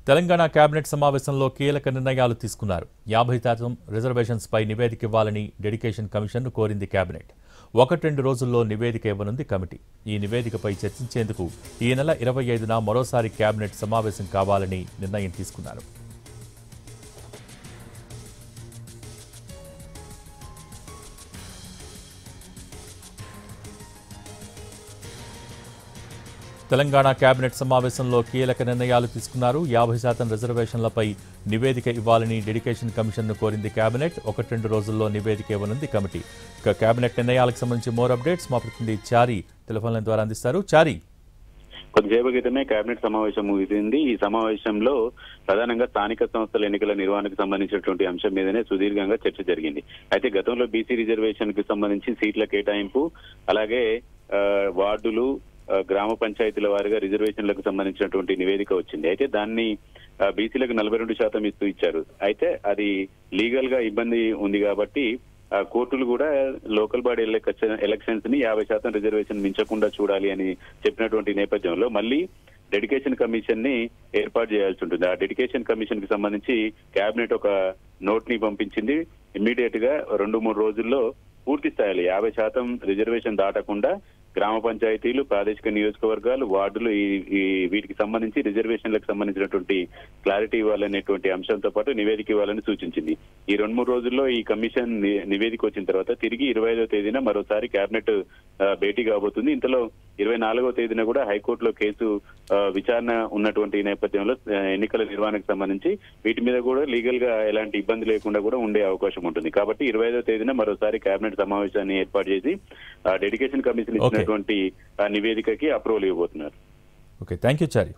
Telangana cabinet సమావేశంలో కీలక నిర్ణయాలు తీసుకున్నారు. 50% రిజర్వేషన్స్ పై నివేదిక ఇవ్వాలని డెడికేషన్ కమిషన్ను కోరింది కేబినెట్. 1-2 రోజుల్లో నివేదిక ఇవ్వనుంది కమిటీ. ఈ నివేదికపై చర్చించేందుకు ఈ నెల 25న మరోసారి కేబినెట్ సమావేశం కావాలని నిర్ణయం తీసుకున్నారు. తెలంగాణ కేబినెట్ సమావేశంలో కీలక నిర్ణయాలు తీసుకున్నారు. 50% రిజర్వేషన్లపై నివేదిక ఇవ్వాలని డెడికేషన్ కమిషన్ను కోరింది కేబినెట్. 1-2 రోజుల్లో నివేదిక ఇవ్వనుంది కమిటీ. ఇక కేబినెట్ నిర్ణయాలకు సంబంధించి మోర్ అప్డేట్స్ మా ప్రతినిధి చారి టెలిఫోన్ లైన్ ద్వారా అందిస్తారు. చారి, కొద్దిసేపు క్రితమే కేబినెట్ సమావేశం ముగిసింది. ఈ సమావేశంలో ప్రధానంగా స్థానిక సంస్థల ఎన్నికల నిర్వహణకు సంబంధించినటువంటి అంశం మీదనే సుదీర్ఘంగా చర్చ జరిగింది. అయితే గతంలో బీసీ రిజర్వేషన్ కు సంబంధించి సీట్ల కేటాయింపు, అలాగే వార్డులు, గ్రామ పంచాయతీల వారిగా రిజర్వేషన్లకు సంబంధించినటువంటి నివేదిక వచ్చింది. అయితే దాన్ని బీసీలకు 42% ఇస్తూ ఇచ్చారు. అయితే అది లీగల్ గా ఇబ్బంది ఉంది కాబట్టి కోర్టులు కూడా లోకల్ బాడీ ఎలక్షన్స్ ని 50% రిజర్వేషన్ మించకుండా చూడాలి అని చెప్పినటువంటి నేపథ్యంలో మళ్ళీ డెడికేషన్ కమిషన్ ని ఏర్పాటు చేయాల్సి ఉంటుంది. ఆ డెడికేషన్ కమిషన్ కి సంబంధించి కేబినెట్ ఒక నోట్ ని పంపించింది. ఇమ్మీడియట్ గా 2-3 రోజుల్లో పూర్తి స్థాయిలో 50% రిజర్వేషన్ దాటకుండా గ్రామ పంచాయతీలు, ప్రాదేశిక నియోజకవర్గాలు, వార్డులు వీటికి సంబంధించి రిజర్వేషన్లకు సంబంధించినటువంటి క్లారిటీ ఇవ్వాలనేటువంటి అంశంతో పాటు నివేదిక ఇవ్వాలని సూచించింది. ఈ 2-3 రోజుల్లో ఈ కమిషన్ నివేదిక వచ్చిన తర్వాత తిరిగి 25వ తేదీన మరోసారి కేబినెట్ భేటీ కాబోతుంది. ఇంతలో 24వ తేదీన కూడా హైకోర్టులో కేసు విచారణ ఉన్నటువంటి నేపథ్యంలో ఎన్నికల నిర్వహణకు సంబంధించి వీటి మీద కూడా లీగల్ గా ఎలాంటి ఇబ్బంది లేకుండా కూడా ఉండే అవకాశం ఉంటుంది. కాబట్టి 25వ తేదీన మరోసారి కేబినెట్ సమావేశాన్ని ఏర్పాటు చేసి డెడికేషన్ కమిషన్ ఇచ్చినటువంటి నివేదికకి అప్రూవల్ ఇవ్వబోతున్నారు. Okay, thank you Chari.